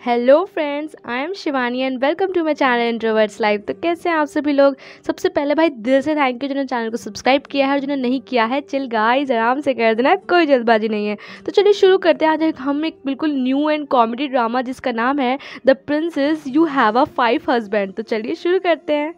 Hello friends, I am Shivani and welcome to my channel introverts life. तो कैसे हैं आप सभी लोग। सबसे पहले भाई दिल से थैंक यू जिन्होंने चैनल को सब्सक्राइब किया है और जिन्होंने नहीं किया है चिल गाइस आराम से कर देना, कोई जल्दबाजी नहीं है। तो चलिए शुरू करते हैं। आज हम एक बिल्कुल न्यू एंड कॉमेडी ड्रामा जिसका नाम है the princess you have a 5 husband. तो चलिए शुरू करते हैं।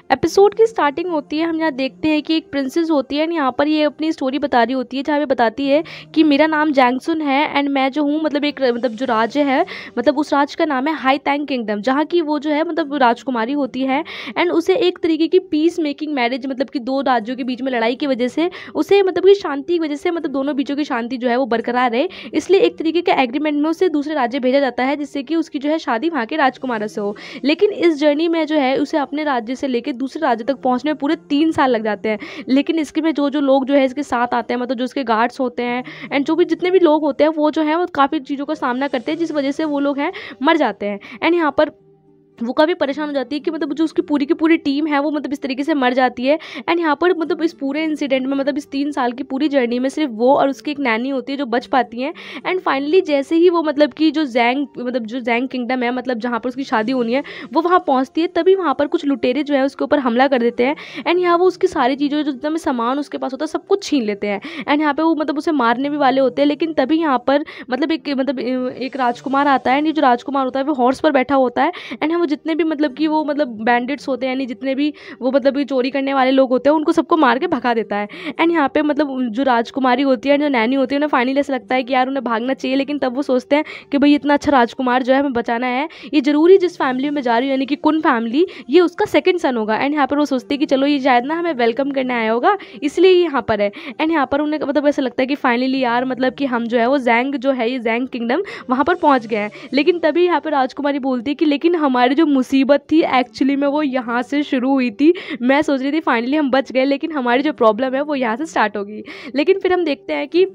एपिसोड की स्टार्टिंग होती है, हम यहाँ देखते हैं कि एक प्रिंसेस होती है एंड यहाँ पर ये अपनी स्टोरी बता रही होती है, जहाँ पे बताती है कि मेरा नाम जैंगसुन है एंड मैं जो हूँ मतलब जो राज्य है, मतलब उस राज्य का नाम है हाई तैंग किंगडम, जहाँ की वो जो है मतलब राजकुमारी होती है एंड उसे एक तरीके की पीस मेकिंग मैरिज, मतलब कि दो राज्यों के बीच में लड़ाई की वजह से उसे मतलब कि शांति की वजह से, मतलब दोनों बीचों की शांति जो है वो बरकरार रहे, इसलिए एक तरीके के एग्रीमेंट में उसे दूसरे राज्य भेजा जाता है जिससे कि उसकी जो है शादी वहाँ के राजकुमारों से हो। लेकिन इस जर्नी में जो है उसे अपने राज्य से लेकर दूसरे राज्य तक पहुंचने में पूरे 3 साल लग जाते हैं। लेकिन इसके में जो जो लोग जो है इसके साथ आते हैं, मतलब जो इसके गार्ड्स होते हैं एंड जो भी जितने भी लोग होते हैं वो जो है वो काफ़ी चीज़ों का सामना करते हैं, जिस वजह से वो लोग हैं मर जाते हैं एंड यहाँ पर वो काफ़ी परेशान हो जाती है कि मतलब जो उसकी पूरी की पूरी टीम है वो मतलब इस तरीके से मर जाती है एंड यहाँ पर मतलब इस पूरे इंसिडेंट में, मतलब इस 3 साल की पूरी जर्नी में सिर्फ वो और उसकी एक नैनी होती है जो बच पाती हैं। एंड फाइनली जैसे ही वो मतलब कि जो जैंग किंगडम है, मतलब जहाँ पर उसकी शादी होनी है, वो वहाँ पहुँचती है, तभी वहाँ पर कुछ लुटेरे जो है उसके ऊपर हमला कर देते हैं एंड यहाँ वो उसकी सारी चीज़ें जो जितना भी सामान उसके पास होता है सब कुछ छीन लेते हैं एंड यहाँ पे वो मतलब उसे मारने भी वाले होते हैं। लेकिन तभी यहाँ पर मतलब एक राजकुमार आता है एंड ये जो राजकुमार होता है वो हॉर्स पर बैठा होता है एंड हम जितने भी मतलब कि वो मतलब बैंडिट्स होते हैं, यानी जितने भी वो मतलब चोरी करने वाले लोग होते हैं उनको सबको मार के भगा देता है एंड यहाँ पे मतलब जो राजकुमारी होती है, जो नैनी होती है, उन्हें फाइनली ऐसा लगता है कि यार उन्हें भागना चाहिए, लेकिन तब वो सोचते हैं कि भाई इतना अच्छा राजकुमार जो है हमें बचाना है, ये जरूरी जिस फैमिली में जा रही है यानी कि कुन फैमिली, ये उसका सेकंड सन होगा एंड यहाँ पर वो सोचते हैं कि चलो ये शायद ना हमें वेलकम करने आया होगा इसलिए ये यहाँ पर है एंड यहाँ पर उन्हें मतलब ऐसा लगता है कि फाइनली यार मतलब कि हम जो है वो जैंग जो है ये जैंग किंगडम वहाँ पर पहुँच गए हैं। लेकिन तभी यहाँ पर राजकुमारी बोलती है कि लेकिन हमारी जो मुसीबत थी एक्चुअली में वो यहाँ से शुरू हुई थी। मैं सोच रही थी फाइनली हम बच गए, लेकिन हमारी जो प्रॉब्लम है वो यहाँ से स्टार्ट होगी। लेकिन फिर हम देखते हैं कि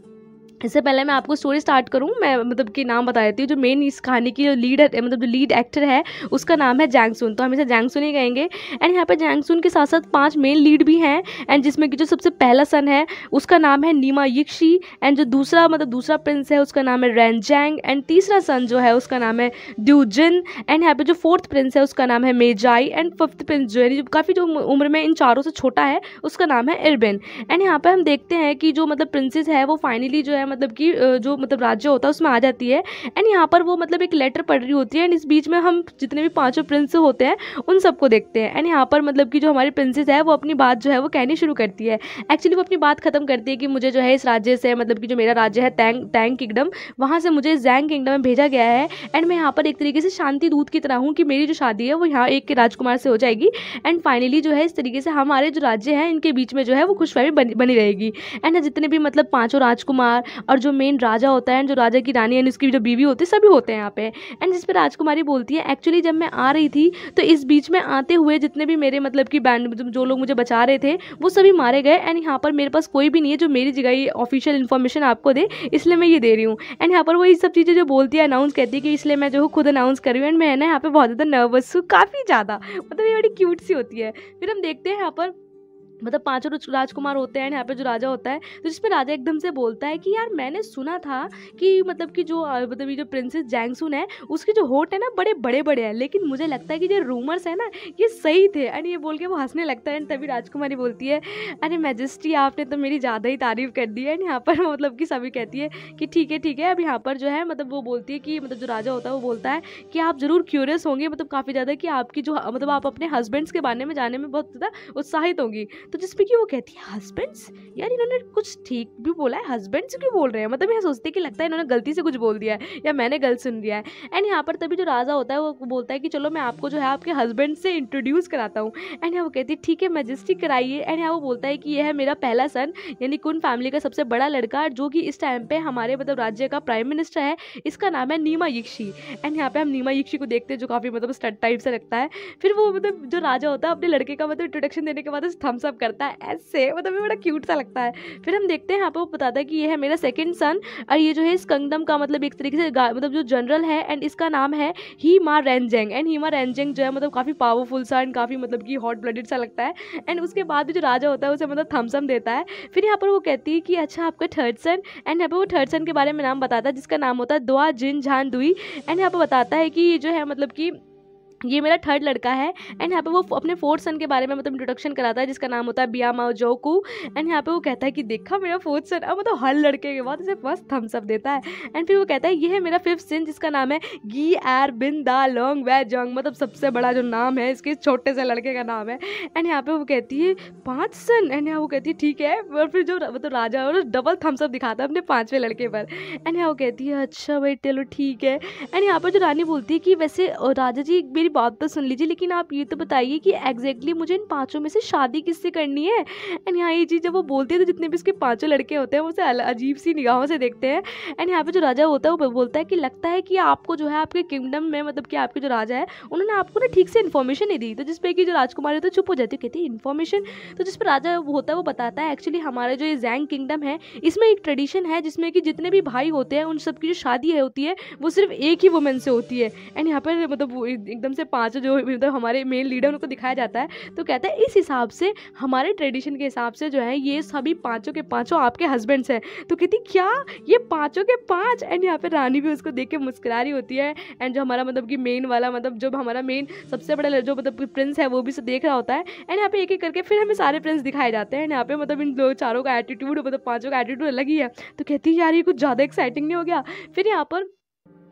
इससे पहले मैं आपको स्टोरी स्टार्ट करूं, मैं मतलब कि नाम बता देती हूँ। जो मेन इस कहानी की जो लीड है, मतलब जो लीड एक्टर है उसका नाम है जैंगसुन, तो हम इसे जैंगसुन ही कहेंगे एंड यहाँ पे जैंगसुन के साथ साथ 5 मेन लीड भी हैं एंड जिसमें कि जो सबसे पहला सन है उसका नाम है नीमा यिक्शी एंड जो दूसरा प्रिंस है उसका नाम है रेनजैंग एंड तीसरा सन जो है उसका नाम है ड्यूजिन एंड यहाँ पे जो 4th प्रिंस है उसका नाम है मेजाई एंड 5th प्रिंस जो है काफ़ी जो उम्र में इन चारों से छोटा है उसका नाम है इरबिन। एंड यहाँ पे हम देखते हैं कि जो मतलब प्रिंसेस है वो फाइनली जो है मतलब कि जो मतलब राज्य होता है उसमें आ जाती है एंड यहाँ पर वो मतलब एक लेटर पढ़ रही होती है एंड इस बीच में हम जितने भी 5 प्रिंस होते हैं उन सबको देखते हैं एंड यहाँ पर मतलब कि जो हमारी प्रिंसेस है वो अपनी बात जो है वो कहनी शुरू करती है। एक्चुअली वो अपनी बात खत्म करती है कि मुझे जो है इस राज्य से, मतलब कि जो मेरा राज्य है तैंग किंगडम, वहाँ से मुझे जैंग किंगडम में भेजा गया है एंड मैं यहाँ पर एक तरीके से शांति दूत की तरह हूँ कि मेरी जो शादी है वो यहाँ एक के राजकुमार से हो जाएगी एंड फाइनली जो है इस तरीके से हमारे जो राज्य हैं इनके बीच में जो है वो खुशफहमी बनी रहेगी एंड जितने भी मतलब 5 राजकुमार और जो मेन राजा होता है, जो राजा की रानी यानी उसकी जो बीवी होती है, सभी होते हैं यहाँ पे एंड जिस पे राजकुमारी बोलती है एक्चुअली जब मैं आ रही थी तो इस बीच में आते हुए जितने भी मेरे मतलब कि बैंड जो लोग मुझे बचा रहे थे वो सभी मारे गए एंड यहाँ पर मेरे पास कोई भी नहीं है जो मेरी जगह ये ऑफिशियल इन्फॉर्मेशन आपको दे, इसलिए मैं ये दे रही हूँ एंड यहाँ पर वो ये सब चीज़ें जो बोलती है अनाउंस कहती है कि इसलिए मैं जो खुद अनाउंस कर रही हूँ एंड मैं ना यहाँ पे बहुत ज़्यादा नर्वस हूँ, काफ़ी ज़्यादा, मतलब ये बड़ी क्यूट सी होती है। फिर हम देखते हैं यहाँ पर मतलब 5 राजकुमार होते हैं यहाँ पे जो राजा होता है, तो जिसपे राजा एकदम से बोलता है कि यार मैंने सुना था कि मतलब कि जो मतलब ये जो प्रिंसेस जैंगसुन है उसके जो होठ है ना बड़े बड़े बड़े हैं, लेकिन मुझे लगता है कि जो रूमर्स है ना ये सही थे एंड ये बोल के वो हंसने लगता है एंड तभी राजकुमारी बोलती है अरे मैजेस्टी आपने तो मेरी ज़्यादा ही तारीफ कर दी है एंड यहाँ पर मतलब कि सभी कहती है कि ठीक है। अब यहाँ पर जो है मतलब वो बोलती है कि मतलब जो राजा होता है वो बोलता है कि आप ज़रूर क्यूरियस होंगे, मतलब काफ़ी ज़्यादा कि आपकी जो मतलब आप अपने हस्बैंड्स के बारे में जानने में बहुत ज़्यादा उत्साहित होंगी। तो जिसपे कि वो कहती है हस्बैंड्स, यार इन्होंने कुछ ठीक भी बोला है, हस्बैंड्स क्यों बोल रहे हैं, मतलब ये सोचते कि लगता है इन्होंने गलती से कुछ बोल दिया है या मैंने गलत सुन दिया है एंड यहाँ पर तभी जो राजा होता है वो बोलता है कि चलो मैं आपको जो है आपके हस्बैंड से इंट्रोड्यूस कराता हूँ एंड यहाँ वो कहती है ठीक है मैजेस्टी कराइए एंड यहाँ वो बोलता है कि यह है मेरा पहला सन यानी कुन फैमिली का सबसे बड़ा लड़का जो कि इस टाइम पे हमारे मतलब राज्य का प्राइम मिनिस्टर है, इसका नाम है नीमा यिक्शी एंड यहाँ पे हम नीमा यिक्शी को देखते हैं जो काफ़ी मतलब स्टड टाइप से लगता है। फिर वो मतलब जो राजा होता है अपने लड़के का मतलब इंट्रोडक्शन देने के बाद थम्स अप करता है ऐसे, मतलब ये बड़ा क्यूट सा लगता है। फिर हम देखते हैं यहाँ पे वो बताता है कि ये है मेरा सेकंड सन और ये जो है इस किंगडम का मतलब एक तरीके से मतलब जो जनरल है एंड इसका नाम है हीमा रेंजेंग। एंड हीमा रेंजेंग जो है मतलब काफ़ी पावरफुल सा एंड काफ़ी मतलब कि हॉट ब्लडेड सा लगता है। एंड उसके बाद भी जो राजा होता है उसे मतलब थम्स अप देता है। फिर यहाँ पर वो कहती है कि अच्छा आपका थर्ड सन, एंड यहाँ पर वो थर्ड सन के बारे में नाम बताता है जिसका नाम होता है दुआ जिन झान दुई। एंड यहाँ पर बताता है कि ये जो है मतलब कि ये मेरा थर्ड लड़का है। एंड यहाँ पे वो अपने फोर्थ सन के बारे में मतलब इंट्रोडक्शन कराता है जिसका नाम होता है बिया माओ जोकू। एंड यहाँ पे वो कहता है कि देखा मेरा फोर्थ सन, अब मतलब हर लड़के के बाद इसे फर्स्ट थम्स अप देता है। एंड फिर वो कहता है ये है मेरा फिफ्थ सन जिसका नाम है गी एर बिन दा लोंग वे जोंग, मतलब सबसे बड़ा जो नाम है इसके छोटे से लड़के का नाम है। एंड यहाँ पे वो कहती है 5 सन, एंड यहाँ वो कहती है ठीक है। और फिर जो मतलब राजा है डबल थम्स अप दिखाता है अपने 5वें लड़के पर। एंड यहाँ वो कहती है अच्छा भाई चलो ठीक है। एंड यहाँ पर जो रानी बोलती है कि वैसे राजा जी मेरी बात तो सुन लीजिए, लेकिन आप ये तो बताइए कि एग्जैक्टली मुझे इन 5 में से शादी किससे करनी है। एंड यहाँ ये चीज़ जब वो बोलती है तो जितने भी उसके 5 लड़के होते हैं वो उसे अजीब सी निगाहों से देखते हैं। एंड यहाँ पे जो राजा होता है वो बोलता है कि लगता है कि आपको जो है आपके किंगडम में मतलब कि आपके जो राजा है उन्होंने आपको ना ठीक से इन्फॉर्मेशन नहीं दी, तो जिसपे कि जो राजकुमारी होती है चुप हो जाती है, कहती है इन्फॉर्मेशन। तो जिस पर राजा होता है वो बताता है एक्चुअली हमारे जो ये जैंग किंगडम है इसमें एक ट्रेडिशन है जिसमें कि जितने भी भाई होते हैं उन सबकी जो शादी होती है वो सिर्फ एक ही वुमेन से होती है। एंड यहाँ पर मतलब एकदम से 5 जो मतलब हमारे मेन लीडर उनको दिखाया जाता है तो कहता है इस हिसाब से हमारे ट्रेडिशन के हिसाब से जो है ये सभी 5 के 5 आपके हस्बैंड्स हैं। तो कहती क्या ये 5 के 5। एंड यहाँ पे रानी भी उसको देख के मुस्कुरा रही होती है। एंड जो हमारा मतलब कि मेन वाला मतलब जो हमारा मेन सबसे बड़ा जो मतलब प्रिंस है वो भी से देख रहा होता है। एंड यहाँ पे एक एक करके फिर हमें सारे प्रिंस दिखाए जाते हैं। यहाँ पे मतलब इन 4 का एटीट्यूड मतलब 5 का एटीट्यूड अलग ही है। तो कहती है यार ये कुछ ज़्यादा एक्साइटिंग नहीं हो गया। फिर यहाँ पर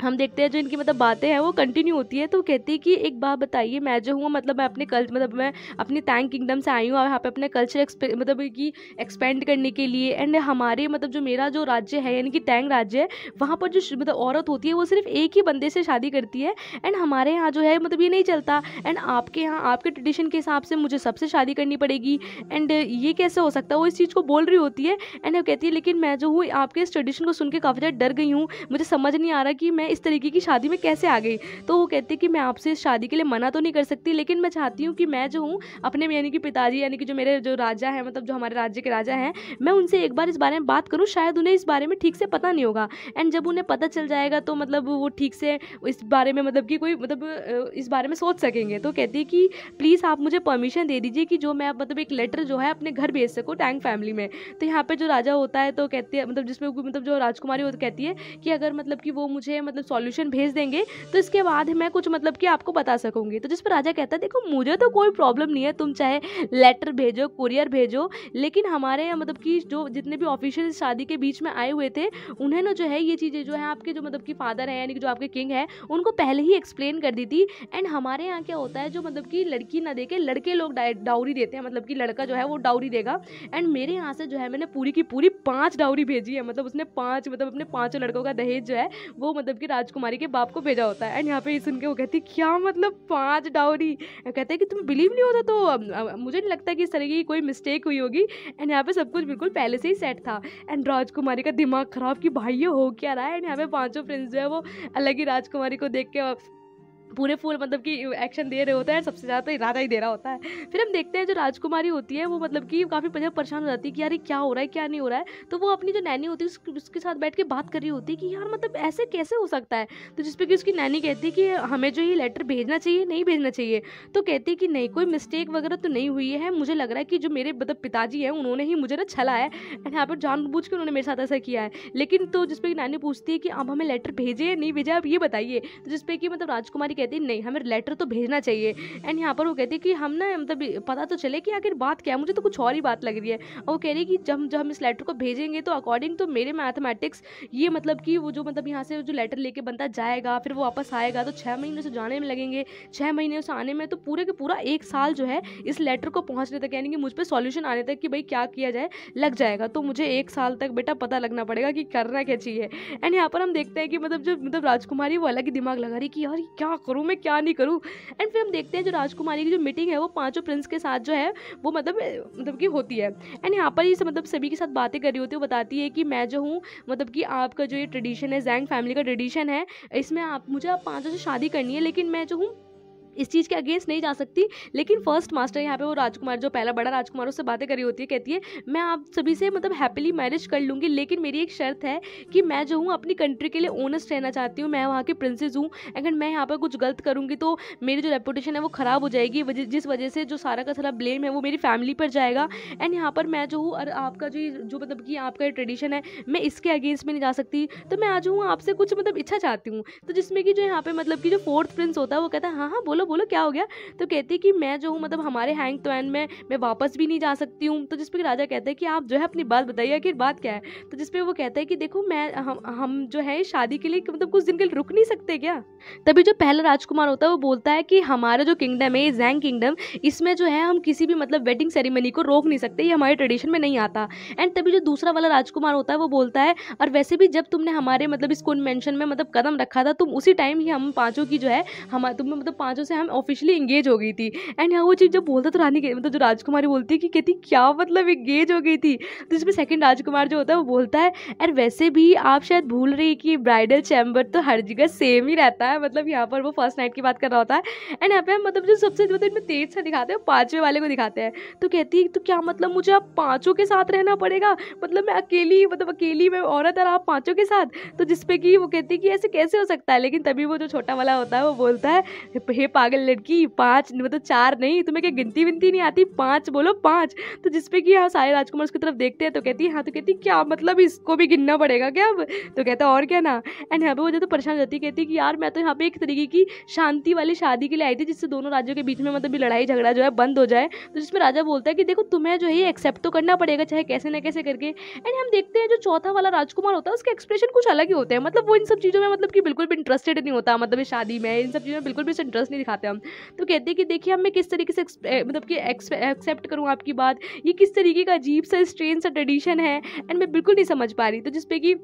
हम देखते हैं जो इनकी मतलब बातें हैं वो कंटिन्यू होती है। तो कहती है कि एक बात बताइए, मैं जो हूँ मतलब मैं अपने मतलब मैं अपनी टैंग किंगडम से आई हूँ और यहाँ पे अपने कल्चर मतलब कि एक्सपेंड करने के लिए। एंड हमारे मतलब जो मेरा जो राज्य है यानी कि टैंग राज्य है वहाँ पर जो मतलब औरत होती है वो सिर्फ एक ही बंदे से शादी करती है। एंड हमारे यहाँ जो है मतलब ये नहीं चलता। एंड आपके यहाँ आपके ट्रेडिशन के हिसाब से मुझे सबसे शादी करनी पड़ेगी। एंड ये कैसे हो सकता है, वो इस चीज़ को बोल रही होती है। एंड वो कहती है लेकिन मैं जो हूँ आपके इस ट्रेडिशन को सुन के काफ़ी ज़्यादा डर गई हूँ, मुझे समझ नहीं आ रहा कि मैं इस तरीके की शादी में कैसे आ गई। तो वो कहती है कि मैं आपसे इस शादी के लिए मना तो नहीं कर सकती, लेकिन मैं चाहती हूँ कि मैं जो हूँ अपने यानी कि पिताजी यानी कि जो मेरे जो राजा हैं मतलब जो हमारे राज्य के राजा हैं मैं उनसे एक बार इस बारे में बात करूँ, शायद उन्हें इस बारे में ठीक से पता नहीं होगा। एंड जब उन्हें पता चल जाएगा तो मतलब वो ठीक से इस बारे में मतलब कि कोई मतलब इस बारे में सोच सकेंगे। तो कहती है कि प्लीज़ आप मुझे परमिशन दे दीजिए कि जो मैं मतलब एक लेटर जो है अपने घर भेज सकूँ टैंग फैमिली में। तो यहाँ पे जो राजा होता है तो कहती है मतलब जिसमें मतलब जो राजकुमारी होती कहती है कि अगर मतलब कि वो मुझे मतलब सॉल्यूशन भेज देंगे तो इसके बाद मैं कुछ मतलब कि आपको बता सकूंगी। तो जिस पर राजा कहता है देखो मुझे तो कोई प्रॉब्लम नहीं है, तुम चाहे लेटर भेजो कुरियर भेजो, लेकिन हमारे यहाँ मतलब कि जो जितने भी ऑफिशियल शादी के बीच में आए हुए थे उन्हें ना जो है ये चीज़ें जो है आपके जो मतलब कि फादर है यानी कि जो आपके किंग है उनको पहले ही एक्सप्लेन कर दी थी। एंड हमारे यहाँ क्या होता है जो मतलब कि लड़की ना दे के लड़के लोग डाउरी देते हैं, मतलब कि लड़का जो है वो डाउरी देगा। एंड मेरे यहाँ से जो है मैंने पूरी की पूरी 5 डाउरी भेजी है, मतलब उसने 5 मतलब अपने 5 लड़कों का दहेज जो है वो मतलब कि राजकुमारी के बाप को भेजा होता है। एंड यहाँ पे सुन के वो कहती क्या मतलब 5 डाउरी, कहते हैं कि तुम्हें बिलीव नहीं होता तो मुझे नहीं लगता कि इस तरह की कोई मिस्टेक हुई होगी। एंड यहाँ पे सब कुछ बिल्कुल पहले से ही सेट था। एंड राजकुमारी का दिमाग खराब कि भाई ये हो क्या रहा है। एंड यहाँ पे 5 प्रिंस जो है वो अलग ही राजकुमारी को देख के पूरे फुल मतलब कि एक्शन दे रहे होते हैं, सबसे ज़्यादा तो राजा ही दे रहा होता है। फिर हम देखते हैं जो राजकुमारी होती है वो मतलब कि काफ़ी परेशान हो जाती है कि यार ये क्या हो रहा है क्या नहीं हो रहा है। तो वो अपनी जो नैनी होती है उसके साथ बैठ के बात कर रही होती है कि यार मतलब ऐसे कैसे हो सकता है। तो जिस पे कि उसकी नैनी कहती है कि हमें जो ये लेटर भेजना चाहिए नहीं भेजना चाहिए। तो कहती है कि नहीं कोई मिस्टेक वगैरह तो नहीं हुई है, मुझे लग रहा है कि जो मेरे मतलब पिताजी हैं उन्होंने ही मुझे ना छला है एंड यहाँ पर जानबूझ के उन्होंने मेरे साथ ऐसा किया है। लेकिन तो जिस पे नैनी पूछती है कि अब हमें लेटर भेजे या नहीं भेजे आप ये बताइए। तो जिस पे कि मतलब राजकुमारी कहती है नहीं हमें लेटर तो भेजना चाहिए। एंड यहाँ पर वो कहती है कि हम ना मतलब पता तो चले कि आखिर बात क्या है, मुझे तो कुछ और ही बात लग रही है। और वो कह रही है कि जब हम इस लेटर को भेजेंगे तो अकॉर्डिंग तो मेरे मैथमेटिक्स ये मतलब कि वो जो मतलब यहाँ से जो लेटर लेके बनता जाएगा फिर वो वापस आएगा तो 6 महीने से जाने में लगेंगे, 6 महीने से आने में तो पूरे के पूरा 1 साल जो है इस लेटर को पहुँचने तक यानी कि मुझ पर सॉल्यूशन आने तक कि भाई क्या किया जाए लग जाएगा। तो मुझे 1 साल तक बेटा पता लगना पड़ेगा कि करना क्या चाहिए। एंड यहाँ पर हम देखते हैं कि मतलब जो मतलब राजकुमारी वो अलग ही दिमाग लगा रही कि यार क्या करूँ मैं क्या नहीं करूँ। एंड फिर हम देखते हैं जो राजकुमारी की जो मीटिंग है वो 5 प्रिंस के साथ जो है वो मतलब कि होती है। एंड यहाँ पर ये मतलब सभी के साथ बातें कर रही होती है। वो बताती है कि मैं जो हूँ मतलब कि आपका जो ये ट्रेडिशन है जैंग फैमिली का ट्रेडिशन है इसमें आप 5 से शादी करनी है, लेकिन मैं जो हूँ इस चीज़ के अगेंस्ट नहीं जा सकती। लेकिन फर्स्ट मास्टर यहाँ पे वो राजकुमार, जो पहला बड़ा राजकुमार, उससे बातें करी होती है, कहती है मैं आप सभी से मतलब हैप्पीली मैरिज कर लूँगी, लेकिन मेरी एक शर्त है कि मैं जो हूँ अपनी कंट्री के लिए ऑनेस्ट रहना चाहती हूँ, मैं वहाँ की प्रिंसेस हूँ। अगर मैं यहाँ पर कुछ गलत करूँगी तो मेरी जो रेपुटेशन है वो ख़राब हो जाएगी, जिस वजह से जो सारा का सारा ब्लेम है वो मेरी फैमिली पर जाएगा। एंड यहाँ पर मैं जो हूँ, और आपका जो मतलब कि आपका ट्रेडिशन है, मैं इसके अगेंस्ट में नहीं जा सकती, तो मैं आज हूँ आपसे कुछ मतलब इच्छा चाहती हूँ। तो जिसमें कि जो यहाँ पे मतलब कि जो फोर्थ प्रिंस होता है वो कहता है हाँ हाँ बोलो बोलो क्या हो गया। तो कहती है कि मैं जो हूँ मतलब हमारे हैंग तो एंड में मैं वापस भी नहीं जा सकती हूँ। तो जिसपे राजा कहता है कि आप जो है अपनी बात बताइए, आखिर बात क्या है। तो जिसपे वो कहता है कि देखो मैं हम जो है शादी के लिए मतलब कुछ दिन के लिए रुक नहीं सकते क्या। तभी जो पहला राजकुमार होता है वो बोलता है कि हमारा जो किंगडम है, जैंग किंगडम, इसमें जो है हम किसी भी मतलब वेडिंग सेरेमनी को रोक नहीं सकते, ये हमारे ट्रेडिशन में नहीं आता। एंड तभी जो दूसरा वाला राजकुमार होता है वो बोलता है और वैसे भी जब तुमने हमारे मतलब इस कन्वेंशन में मतलब कदम रखा था, तुम उसी टाइम ही हम पांचों की जो है तुम मतलब पांचों से हम ऑफिशियली एंगेज हो गई थी। एंड यहाँ वो चीज़ जब बोलता तो रानी मतलब जो राजकुमारी बोलती है कि कहती क्या मतलब एंगेज हो गई थी। तो इसमें सेकंड राजकुमार जो होता है वो बोलता है और वैसे भी आप शायद भूल रही कि ब्राइडल चैम्बर तो हर जगह सेम ही रहता है। मतलब यहाँ पर वो फर्स्ट नाइट की बात कर रहा होता है। एंड यहाँ पे मतलब जो सबसे मतलब इनमें तेज सा दिखाते हैं, पांचवें वाले को दिखाते हैं। तो कहती है तो क्या मतलब मुझे आप पांचों के साथ रहना पड़ेगा, मतलब मैं अकेली मैं औरत और आप पांचों के साथ। तो जिसपे कि वो कहती है कि ऐसे कैसे हो सकता है। लेकिन तभी वो जो छोटा वाला होता है वो बोलता है हे पागल लड़की, 5 मतलब 4 नहीं, तुम्हें क्या गिनती विनती नहीं आती, 5 बोलो 5। तो जिसपे कि हाँ सारे राजकुमार उसकी तरफ देखते हैं। तो कहती है हाँ, तो कहती क्या मतलब इसको भी गिनना पड़ेगा क्या अब। तो कहता है और क्या ना। एंड यहाँ पे वो जो तो परेशान हो जाती है, कहती है कि यार मैं तो यहाँ पे एक तरीके की शांति वाली शादी के लिए आई थी, जिससे दोनों राज्यों के बीच में मतलब लड़ाई झगड़ा जो है बंद हो जाए। तो जिसमें राजा बोलता है कि देखो तुम्हें जो है ये एक्सेप्ट तो करना पड़ेगा, चाहे कैसे ना कैसे करके। एंड हम देखते हैं जो चौथा वाला राजकुमार होता है उसके एक्सप्रेशन कुछ अलग ही होते हैं। मतलब वो इन सब चीज़ों में मतलब कि बिल्कुल भी इंटरेस्टेड नहीं होता, मतलब इस शादी में इन सब चीज़ों में बिल्कुल भी इंटरेस्ट नहीं दिखाते हम। तो कहते हैं कि देखिए अब मैं किस तरीके से मतलब कि एक्सेप्ट करूँ आपकी बात, ये किस तरीके का अजीब सा स्ट्रेंज सा ट्रेडिशन है एंड मैं बिल्कुल नहीं समझ पा रही। तो जिसपे कि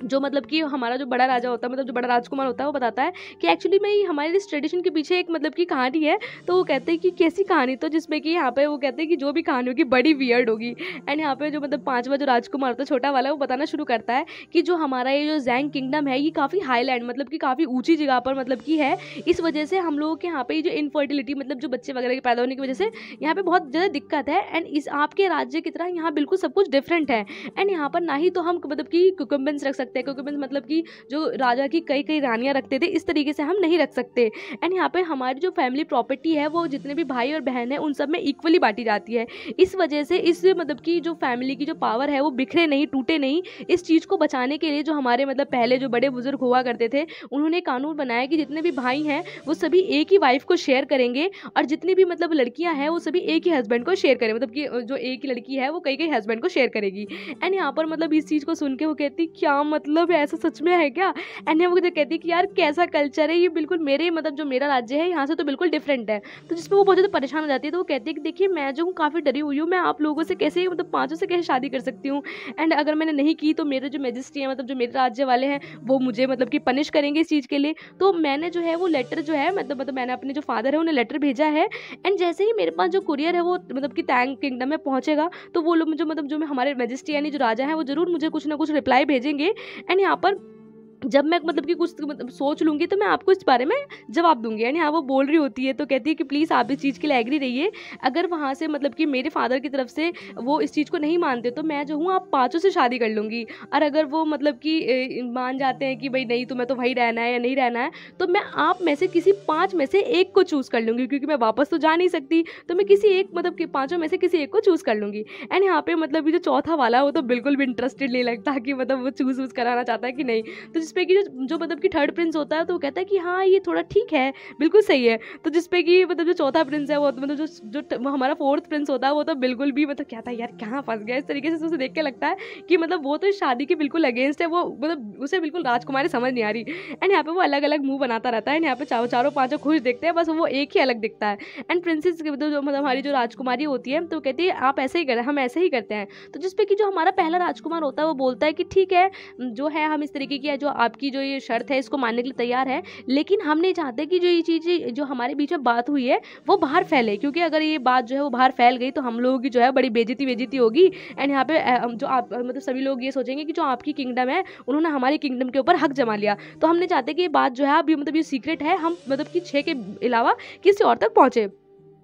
जो मतलब कि हमारा जो बड़ा राजा होता है, मतलब जो बड़ा राजकुमार होता है, वो बताता है कि एक्चुअली में हमारे इस ट्रेडिशन के पीछे एक मतलब की कहानी है। तो वो कहते हैं कि कैसी कहानी, तो जिसमें कि यहाँ पे वो कहते हैं कि जो भी कहानी होगी बड़ी वियर्ड होगी। एंड यहाँ पे जो मतलब पांचवा जो राजकुमार होता है छोटा वाला, वो बताना शुरू करता है कि जो हमारा ये जो जैंग किंगडम है ये काफ़ी हाईलैंड मतलब कि काफ़ी ऊंची जगह पर मतलब की है। इस वजह से हम लोगों के यहाँ पे जो इनफर्टिलिटी मतलब जो बच्चे वगैरह के पैदा होने की वजह से यहाँ पे बहुत ज़्यादा दिक्कत है। एंड इस आपके राज्य की तरह यहाँ बिल्कुल सब कुछ डिफरेंट है। एंड यहाँ पर ना ही तो हम मतलब कि कुकुम्बेंस रख सकते हैं, कुकुम्बेंस मतलब जो राजा की कई कई रानियां रखते थे, इस तरीके से हम नहीं रख सकते। एंड यहाँ पे हमारी जो फैमिली प्रॉपर्टी है वो जितने भी भाई और बहन है उन सब में इक्वली बांटी जाती है। इस वजह से इस मतलब की जो फैमिली की जो पावर है वो बिखरे नहीं, टूटे नहीं। इस चीज़ को बचाने के लिए जो हमारे मतलब पहले जो बड़े बुजुर्ग हुआ करते थे उन्होंने कानून बनाया कि जितने भी भाई हैं वो सभी एक ही वाइफ को शेयर करेंगे और जितनी भी मतलब लड़कियां हैं वो सभी एक ही हस्बैंड को शेयर करें, मतलब कि जो एक ही लड़की है वो कई कई हस्बैंड को शेयर करेगी। एंड यहाँ पर मतलब इस चीज़ को सुन के वो कहती क्या मतलब ऐसा सच में है क्या। एंड वो कहती कि यार कैसा कल्चर है ये, बिल्कुल मेरे मतलब जो मेरा राज्य है यहाँ से तो बिल्कुल डिफरेंट है। तो जिसपे वो बहुत ज़्यादा परेशान हो जाती है। तो वो कहती है कि देखिए मैं जो हूँ काफ़ी डरी हुई हूँ, मैं आप लोगों से कैसे मतलब पांचों से कैसे शादी कर सकती हूँ। एंड अगर मैंने नहीं की तो मेरे जो मैजिस्ट्री है मतलब जो मेरे राज्य वाले हैं वो मुझे मतलब कि पनिश करेंगे इस चीज़ के लिए। तो मैंने जो है वो लेटर जो है मतलब मैंने अपने जो फादर है उन्हें लेटर भेजा है। एंड जैसे ही मेरे पास जो कुरियर है वो मतलब कि तैंग किंगडम में पहुंचेगा तो वो लोग मुझे मतलब जो हमारे मैजिस्ट्री यानी जो राजा है वो जरूर मुझे कुछ ना कुछ रिप्लाई भेजेंगे। एंड यहाँ पर जब मैं मतलब कि कुछ मतलब सोच लूँगी तो मैं आपको इस बारे में जवाब दूंगी। यानी हाँ वो बोल रही होती है तो कहती है कि प्लीज़ आप इस चीज़ के लिए एग्री रहिए। अगर वहाँ से मतलब कि मेरे फादर की तरफ से वो इस चीज़ को नहीं मानते तो मैं जो हूँ आप पांचों से शादी कर लूँगी। और अगर वो मतलब कि मान जाते हैं कि भाई नहीं तुम्हें तो वही रहना है या नहीं रहना है तो मैं आप में से किसी 5 में से एक को चूज़ कर लूँगी, क्योंकि मैं वापस तो जा नहीं सकती। तो मैं किसी एक मतलब कि 5 में से किसी एक को चूज़ कर लूँगी। एंड यहाँ पे मतलब जो चौथा वाला है वो तो बिल्कुल भी इंटरेस्टेड नहीं लगता कि मतलब वो चूज़ कराना चाहता है कि नहीं। तो जिसपे कि जो मतलब कि थर्ड प्रिंस होता है तो वो कहता है कि हाँ ये थोड़ा ठीक है, बिल्कुल सही है। तो जिसपे कि मतलब जो चौथा प्रिंस है वो मतलब जो हमारा फोर्थ प्रिंस होता है वो तो बिल्कुल भी मतलब कहता है यार कहाँ फंस गया। इस तरीके से उसे देख के लगता है कि मतलब वो तो इस शादी के बिल्कुल अगेंस्ट है, वो मतलब उसे बिल्कुल राजकुमारी समझ नहीं आ रही। एंड यहाँ पे वो अलग अलग मुंह बनाता रहता है। एंड यहाँ पे चारों पांचों खुश दिखते हैं, बस वो एक ही अलग दिखता है। एंड प्रिंसेस जो मतलब हमारी जो राजकुमारी होती है तो कहती है आप ऐसे ही करें, हम ऐसे ही करते हैं। तो जिसपे कि जो हमारा पहला राजकुमार होता है वो बोलता है कि ठीक है जो है हम इस तरीके की जो आपकी जो ये शर्त है इसको मानने के लिए तैयार है, लेकिन हम नहीं चाहते कि जो ये चीज़ें जो हमारे बीच में बात हुई है वो बाहर फैले, क्योंकि अगर ये बात जो है वो बाहर फैल गई तो हम लोगों की जो है बड़ी बेइज्जती होगी। एंड यहाँ पे जो आप मतलब सभी लोग ये सोचेंगे कि जो आपकी किंगडम है उन्होंने हमारी किंगडम के ऊपर हक जमा लिया। तो हम नहीं चाहते कि ये बात जो है अभी मतलब ये सीक्रेट है, हम मतलब कि 6 के अलावा किसी और तक पहुँचे।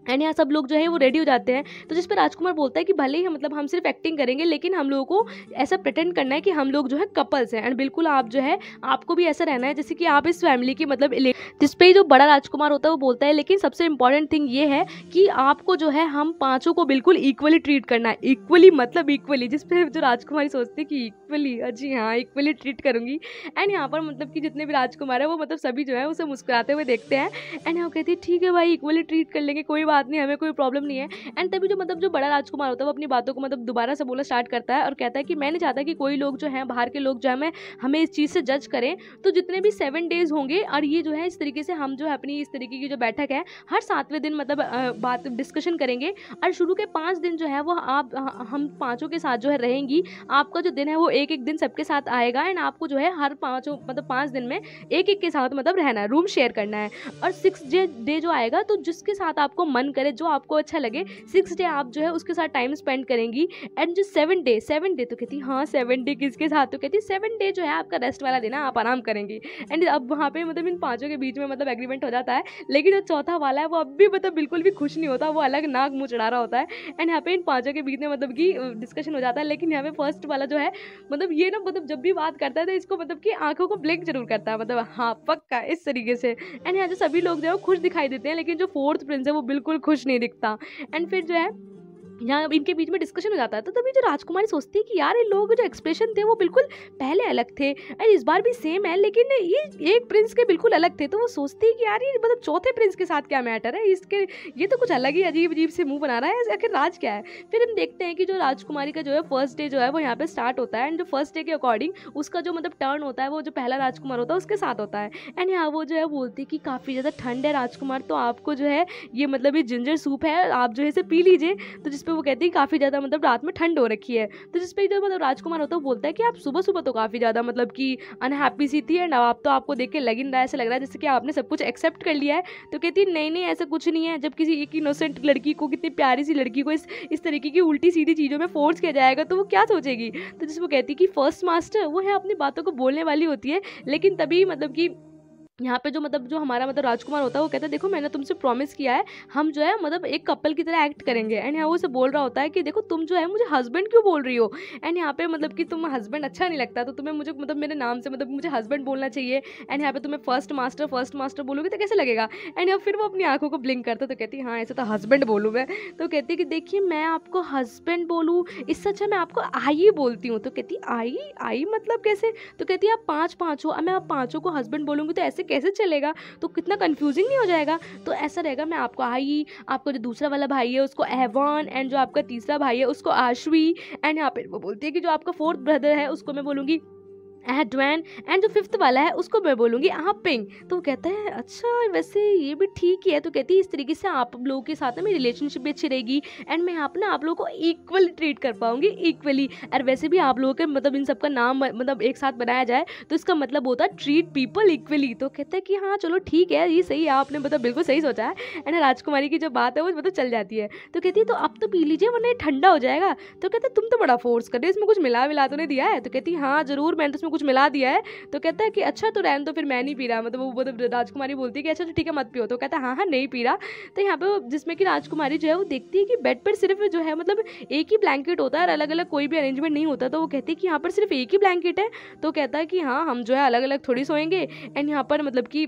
एंड यहाँ सब लोग जो है वो रेडी हो जाते हैं। तो जिस पर राजकुमार बोलता है कि भले ही मतलब हम सिर्फ एक्टिंग करेंगे, लेकिन हम लोगों को ऐसा प्रिटेंड करना है कि हम लोग जो है कपल्स हैं। एंड बिल्कुल आप जो है आपको भी ऐसा रहना है जैसे कि आप इस फैमिली की मतलब जिस पे जो बड़ा राजकुमार होता है वो बोलता है, लेकिन सबसे इंपॉर्टेंट थिंग ये है कि आपको जो है हम पांचों को बिल्कुल इक्वली ट्रीट करना है। इक्वली मतलब इक्वली, जिस पे जो राजकुमारी सोचती है कि इक्वली, जी हाँ इक्वली ट्रीट करूंगी। एंड यहाँ पर मतलब कि जितने भी राजकुमार है वो मतलब सभी जो है उसे मुस्कुराते हुए देखते हैं। एंड यहाँ कहती है ठीक है भाई इक्वली ट्रीट कर लेंगे, कोई बात नहीं, हमें कोई प्रॉब्लम नहीं है। एंड तभी जो मतलब जो बड़ा राजकुमार होता है वो अपनी बातों को मतलब दोबारा से बोलना स्टार्ट करता है और कहता है कि मैं नहीं चाहता कि कोई लोग जो हैं बाहर के लोग जो है हमें इस चीज़ से जज करें। तो जितने भी 7 डेज होंगे और ये जो है इस तरीके से हम जो है अपनी इस तरीके की जो बैठक है हर 7वें दिन मतलब बात डिस्कशन करेंगे। और शुरू के 5 दिन जो है वो आप हम पाँचों के साथ जो है रहेंगी। आपका जो दिन है वो एक दिन सबके साथ आएगा। एंड आपको जो है हर 5 दिन में एक के साथ मतलब रहना है, रूम शेयर करना है। और 6 डे जो आएगा तो जिसके साथ आपको मन करे, जो आपको अच्छा लगे, 6 डे आप जो है उसके साथ टाइम स्पेंड करेंगी। एंड जो 7 डे तो कहती हाँ 7 डे किसके साथ, तो कहती 7 डे जो है आपका रेस्ट वाला दिन है, आप आराम करेंगी। एंड अब वहाँ पे मतलब इन पांचों के बीच में मतलब एग्रीमेंट हो जाता है। लेकिन जो चौथा वाला है वो अब भी मतलब बिल्कुल भी खुश नहीं होता, वो अलग नाक मुँह चढ़ा रहा होता है। एंड यहाँ पे इन पांचों के बीच में मतलब कि डिस्कशन हो जाता है। लेकिन यहाँ पे फर्स्ट वाला जो है मतलब ये ना मतलब जब भी बात करता है तो इसको मतलब कि आंखों को ब्लिंक जरूर करता है, मतलब हाँ पक्का इस तरीके से। एंड यहाँ जो सभी लोग जो है खुश दिखाई देते हैं, लेकिन जो 4th प्रिंस है वो बिल्कुल खुश नहीं दिखता। एंड फिर जो है यहाँ इनके बीच में डिस्कशन हो जाता है। तो तभी जो राजकुमारी सोचती है कि यार इन लोगों के जो एक्सप्रेशन थे वो बिल्कुल पहले अलग थे और इस बार भी सेम है, लेकिन ये एक प्रिंस के बिल्कुल अलग थे। तो वो सोचती है कि यार ये मतलब चौथे प्रिंस के साथ क्या मैटर है, इसके ये तो कुछ अलग ही अजीब अजीब से मुंह बना रहा है, आखिर राज क्या है। फिर हम देखते हैं कि जो राजकुमारी का जो है फर्स्ट डे जो है वो यहाँ पे स्टार्ट होता है। एंड जो फर्स्ट डे के अकॉर्डिंग उसका जो मतलब टर्न होता है वो जो पहला राजकुमार होता है उसके साथ होता है। एंड यहाँ वो जो है बोलती है कि काफ़ी ज़्यादा ठंड है राजकुमार, तो आपको जो है ये मतलब ये जिंजर सूप है, आप जो है इसे पी लीजिए। तो जिसपे वो कहती है काफ़ी ज़्यादा मतलब रात में ठंड हो रखी है। तो जिसपे जो मतलब राजकुमार होता है वो बोलता है कि आप सुबह सुबह तो काफ़ी ज़्यादा मतलब कि अनहैप्पी सी थी, एंड आप तो आपको देख के लग ही नहीं रहा है, ऐसा लग रहा है जैसे कि आपने सब कुछ एक्सेप्ट कर लिया है। तो कहती है नहीं ऐसा कुछ नहीं है, जब किसी एक इनोसेंट लड़की को, कितनी प्यारी सी लड़की को इस तरीके की उल्टी सीधी चीज़ों में फोर्स किया जाएगा तो वो क्या सोचेगी। तो जिसको कहती है कि फर्स्ट मास्टर वो है अपनी बातों को बोलने वाली होती है, लेकिन तभी मतलब कि यहाँ पे जो मतलब जो हमारा मतलब राजकुमार होता है वो कहता है देखो मैंने तुमसे प्रॉमिस किया है, हम जो है मतलब एक कपल की तरह एक्ट करेंगे। एंड यहाँ वो उसे बोल रहा होता है कि देखो तुम जो है मुझे हस्बैंड क्यों बोल रही हो। एंड यहाँ पे मतलब कि तुम हस्बैंड अच्छा नहीं लगता, तो तुम्हें मुझे मतलब मेरे नाम से मतलब मुझे हस्बैंड बोलना चाहिए। एंड यहाँ पे तुम्हें फर्स्ट मास्टर बोलोगे तो कैसे लगेगा। एंड यहाँ फिर वो अपनी आंखों को ब्लिंक करता, तो कहती है हाँ ऐसे तो हस्बैंड बोलूँ मैं। तो कहती है कि देखिए मैं आपको हस्बैंड बोलूँ, इससे अच्छा मैं आपको आई बोलती हूँ। तो कहती आई मतलब कैसे। तो कहती है आप 5 हो, मैं आप 5 को हस्बैंड बोलूँगी तो ऐसे कैसे चलेगा, तो कितना कंफ्यूजिंग नहीं हो जाएगा। तो ऐसा रहेगा मैं आपको आई, आपको जो दूसरा वाला भाई है उसको एवान, एंड जो आपका तीसरा भाई है उसको आश्वी। एंड यहाँ पे वो बोलती है कि जो आपका 4th ब्रदर है उसको मैं बोलूँगी एडवैन, एंड जो 5th वाला है उसको मैं बोलूँगी पिंग। तो कहता है अच्छा वैसे ये भी ठीक ही है। तो कहती है इस तरीके से आप लोगों के साथ में मेरी रिलेशनशिप भी अच्छी रहेगी, एंड मैं यहाँ पर ना आप लोगों को इक्वली ट्रीट कर पाऊंगी, इक्वली। और वैसे भी आप लोगों के मतलब इन सबका नाम मतलब एक साथ बनाया जाए तो इसका मतलब होता है ट्रीट पीपल इक्वली। तो कहता है कि हाँ चलो ठीक है, ये सही है, आपने मतलब बिल्कुल सही सोचा है। एंड राजकुमारी की जो बात है वो मतलब चल जाती है। तो कहती है तो अब तो पी लीजिए वरना ये ठंडा हो जाएगा। तो कहते तुम तो बड़ा फोर्स कर रहे हो, इसमें कुछ मिला तो नहीं दिया है। तो कहती हाँ जरूर मैंने तो इसमें कुछ मिला दिया है। तो कहता है कि अच्छा तो रहने तो फिर मैं नहीं पी रहा, मतलब वो मतलब राजकुमारी बोलती है कि अच्छा तो ठीक है मत पियो। तो कहता है हाँ नहीं पी रहा। तो यहाँ पे जिसमें कि राजकुमारी जो है वो देखती है कि बेड पर सिर्फ जो है मतलब एक ही ब्लैंकेट होता है और अलग अलग कोई भी अरेंजमेंट नहीं होता। तो वो कहती है कि यहाँ पर सिर्फ एक ही ब्लैंकेट है। तो कहता है कि हाँ हम जो है अलग अलग थोड़ी सोएंगे, एंड यहाँ पर मतलब कि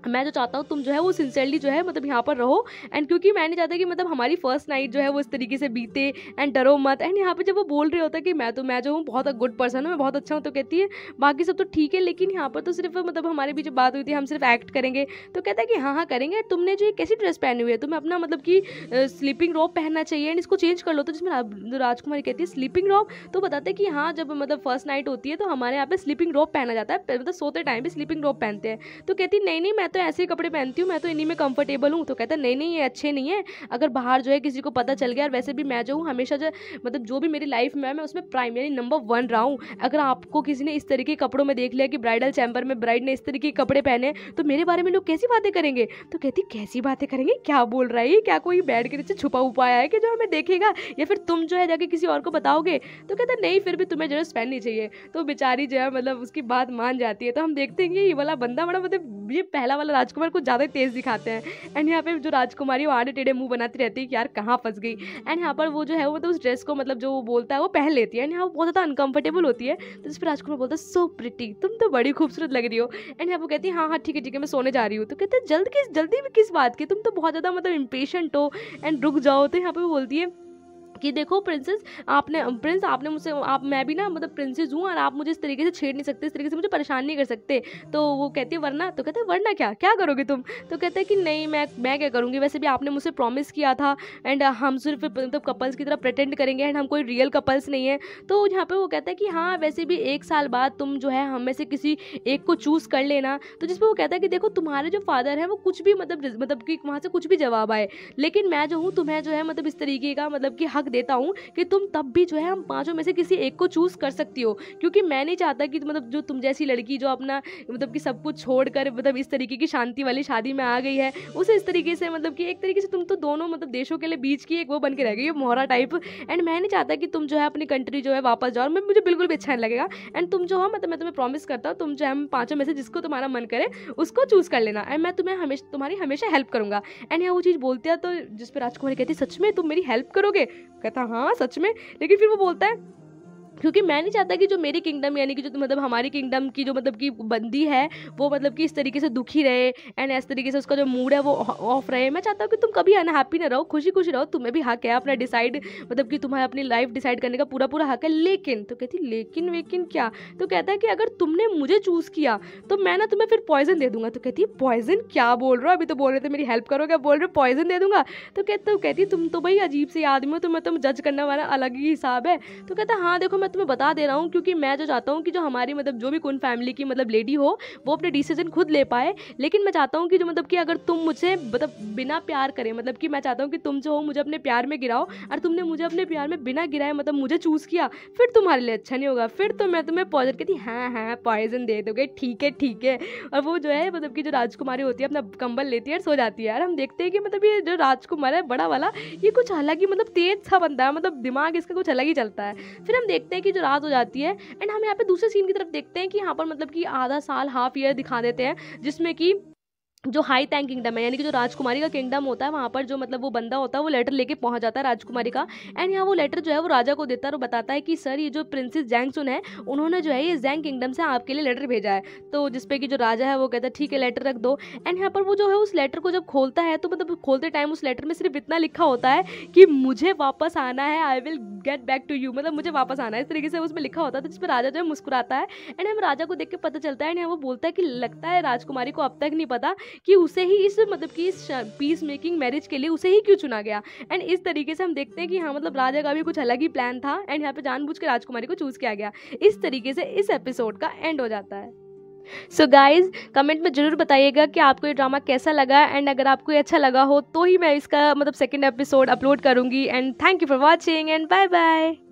मैं जो चाहता हूँ तुम जो है वो सिंसियरली जो है मतलब यहाँ पर रहो। एंड क्योंकि मैं नहीं चाहता कि मतलब हमारी फर्स्ट नाइट जो है वो इस तरीके से बीते, एंड डरो मत। एंड यहाँ पे जब वो बोल रहे होता है कि मैं जो हूँ बहुत गुड पर्सन हूँ, मैं बहुत अच्छा हूँ। तो कहती है बाकी सब तो ठीक है, लेकिन यहाँ पर तो सिर्फ मतलब हमारे बीच बात हुई थी, हम सिर्फ एक्ट करेंगे। तो कहता है कि हाँ करेंगे। तुमने जो ये कैसी ड्रेस पहनी हुई है, तुम्हें अपना मतलब कि स्लीपिंग रॉब पहनना चाहिए, एंड इसको चेंज कर लो। तो जिसमें राजकुमारी कहती है स्लीपिंग रॉब। तो बताते हैं कि हाँ जब मतलब फर्स्ट नाइट होती है तो हमारे यहाँ पे स्लीपिंग रॉब पहना जाता है, मतलब सोते टाइम पे स्लीपिंग रॉब पहनते हैं। तो कहती नहीं मैं तो ऐसे ही कपड़े पहनती हूँ, मैं तो इन्हीं में कंफर्टेबल हूँ। तो कहता है नहीं नहीं, ये अच्छे नहीं है, अगर बाहर जो है किसी को पता चल गया, और वैसे भी मैं जो हूँ हमेशा जो मतलब जो भी मेरी लाइफ में है मैं उसमें प्राइमरी नंबर 1 रहा हूँ। अगर आपको किसी ने इस तरीके के कपड़ों में देख लिया कि ब्राइडल चैम्बर में ब्राइड ने इस तरीके के कपड़े पहने, तो मेरे बारे में लोग कैसी बातें करेंगे। तो कहती कैसी बातें करेंगे, क्या बोल रहा है, क्या कोई बेड के नीचे छुपा आया है कि जो हमें देखेगा, या फिर तुम जो है जाके किसी और को बताओगे। तो कहता नहीं, फिर भी तुम्हें ड्रेस पहननी चाहिए। तो बेचारी जो है मतलब उसकी बात मान जाती है। तो हम देखते हैं कि ये वाला बंदा बड़ा मतलब ये पहला वाला राजकुमार कुछ ज़्यादा तेज दिखाते हैं। एंड यहाँ पे जो राजकुमारी वो आड़े टेढ़े मुंह बनाती रहती है कि यार कहाँ फंस गई। एंड यहाँ पर वो जो है वो मतलब उस ड्रेस को मतलब जो वो बोलता है वो पहन लेती है। एंड यहाँ वो बहुत ज़्यादा अनकंफर्टेबल होती है। तो जिस पर राजकुमार बोलता है सो प्रिटी, तुम तो बड़ी खूबसूरत लग रही हो। एंड यहाँ वो कहती है हाँ हाँ ठीक है मैं सोने जा रही हूँ। तो कहते हैं जल्दी भी किस बात की, तुम तो बहुत ज़्यादा मतलब इम्पेशेंट हो, एंड रुक जाओ। तो यहाँ पे वो बोलती है कि देखो प्रिंस आपने मुझसे मैं भी ना मतलब प्रिंसेस हूँ, और आप मुझे इस तरीके से छेड़ नहीं सकते, इस तरीके से मुझे परेशान नहीं कर सकते। तो वो कहती है वरना। तो कहते हैं वरना क्या करोगे तुम। तो कहते हैं कि नहीं मैं क्या करूँगी, वैसे भी आपने मुझसे प्रॉमिस किया था, एंड हम सिर्फ मतलब कपल्स की तरह प्रेटेंड करेंगे, एंड हम कोई रियल कपल्स नहीं है। तो यहाँ पे वो कहता है कि हाँ वैसे भी 1 साल बाद तुम जो है हम में से किसी एक को चूज़ कर लेना। तो जिसपे वो कहता है कि देखो तुम्हारे जो फादर हैं वो कुछ भी मतलब कि वहाँ से कुछ भी जवाब आए, लेकिन मैं जो हूँ तुम्हें जो है मतलब इस तरीके का मतलब कि हक देता हूँ कि तुम तब भी जो है हम 5 में से किसी एक को चूज कर सकती हो, क्योंकि मैं नहीं चाहता कि मतलब जो तुम जैसी लड़की जो अपना मतलब कि सब कुछ छोड़कर मतलब इस तरीके की शांति वाली शादी में आ गई है, उसे इस तरीके से मतलब कि एक तरीके से तुम तो दोनों मतलब देशों के लिए बीच की एक वो बन के रह गई है, मोहरा टाइप। एंड मैं नहीं चाहता कि तुम जो है अपनी कंट्री जो है वापस जाओ, मुझे बिल्कुल भी अच्छा नहीं लगेगा। एंड तुम जो हो मतलब मैं तुम्हें प्रॉमिस करता हूँ, तुम जो है हम 5 में से जिसको तुम्हारा मन करे उसको चूज कर लेना, एंड मैं तुम्हें तुम्हारी हमेशा हेल्प करूंगा। एंड यहाँ वो चीज़ बोलती है, तो जिस पर राजकुमारी कहती है सच में तुम मेरी हेल्प करोगे। कहता हाँ सच में। लेकिन फिर वो बोलता है क्योंकि मैं नहीं चाहता कि जो मेरी किंगडम यानी कि जो मतलब हमारी किंगडम की जो मतलब कि बंदी है वो मतलब कि इस तरीके से दुखी रहे, एंड इस तरीके से उसका जो मूड है वो ऑफ रहे। मैं चाहता हूँ कि तुम कभी अनहैप्पी ना रहो, खुशी खुशी रहो, तुम्हें भी हक है अपना डिसाइड मतलब कि तुम्हें अपनी लाइफ डिसाइड करने का पूरा हक है। लेकिन तो कहती लेकिन क्या। तो कहता है कि अगर तुमने मुझे चूज़ किया तो मैं ना तुम्हें फिर पॉइजन दे दूंगा। तो कहती है पॉइजन, क्या बोल रहे हो, अभी तो बोल रहे थे मेरी हेल्प करोगे, बोल रहे हो पॉइजन दे दूंगा। तो कहती तुम तो भाई अजीब से आदमी हो, तुम्हें तुम जज करने वाला अलग ही हिसाब है। तो कहता हाँ देखो मैं तुम्हें बता दे रहा हूँ, क्योंकि मैं जो चाहता हूँ कि जो हमारी मतलब जो भी कौन फैमिली की मतलब लेडी हो वो अपने डिसीजन खुद ले पाए। लेकिन मैं चाहता हूँ कि जो मतलब कि अगर तुम मुझे मतलब बिना प्यार करे, मतलब कि मैं चाहता हूँ कि तुम जो हो मुझे अपने प्यार में गिराओ, और तुमने मुझे अपने प्यार में बिना गिराए मतलब मुझे चूज़ किया, फिर तुम्हारे लिए अच्छा नहीं होगा, फिर तो मैं तुम्हें पॉइजन कहती हाँ पॉइजन दे दोगे, ठीक है। और वो जो है मतलब कि जो राजकुमारी होती है अपना कंबल लेती है और सो जाती है। यार हम देखते हैं कि मतलब ये जो राजकुमार है बड़ा वाला, ये कुछ अलग ही मतलब तेज सा बनता है, मतलब दिमाग इसका कुछ अलग ही चलता है। फिर हम देखते हैं कि जो रात हो जाती है, एंड हम यहाँ पे दूसरे सीन की तरफ देखते हैं कि यहाँ पर मतलब कि आधा साल हाफ ईयर दिखा देते हैं, जिसमें कि जो हाई टैंक किंगडम है यानी कि जो राजकुमारी का किंगडम होता है, वहाँ पर जो मतलब वो बंदा होता है वो लेटर लेके पहुँच जाता है राजकुमारी का। एंड यहाँ वो लेटर जो है वो राजा को देता है और बताता है कि सर ये जो प्रिंसेस जैंगसुन है उन्होंने जो है ये जैंग किंगडम से आपके लिए लेटर भेजा है। तो जिसपे कि जो राजा है वो कहता है ठीक है लेटर रख दो। एंड यहाँ पर वो जो है उस लेटर को जब खोलता है तो मतलब खोलते टाइम उस लेटर में सिर्फ इतना लिखा होता है कि मुझे वापस आना है, I will get back to you, मतलब मुझे वापस आना है, इस तरीके से उसमें लिखा होता है। तो जिस पर राजा जो है मुस्कुराता है, एंड हम राजा को देख के पता चलता है, एंड यहाँ वो बोलता है कि लगता है राजकुमारी को अब तक नहीं पता कि उसे ही मतलब कि इस पीस मेकिंग मैरिज के लिए उसे ही क्यों चुना गया। एंड इस तरीके से हम देखते हैं कि हाँ मतलब राजा का भी कुछ अलग ही प्लान था, एंड यहाँ पे जानबूझ के राजकुमारी को चूज किया गया। इस तरीके से इस एपिसोड का एंड हो जाता है। सो गाइज कमेंट में जरूर बताइएगा कि आपको ये ड्रामा कैसा लगा, एंड अगर आपको ये अच्छा लगा हो तो ही मैं इसका मतलब सेकंड एपिसोड अपलोड करूंगी। And thank you for watching and bye bye.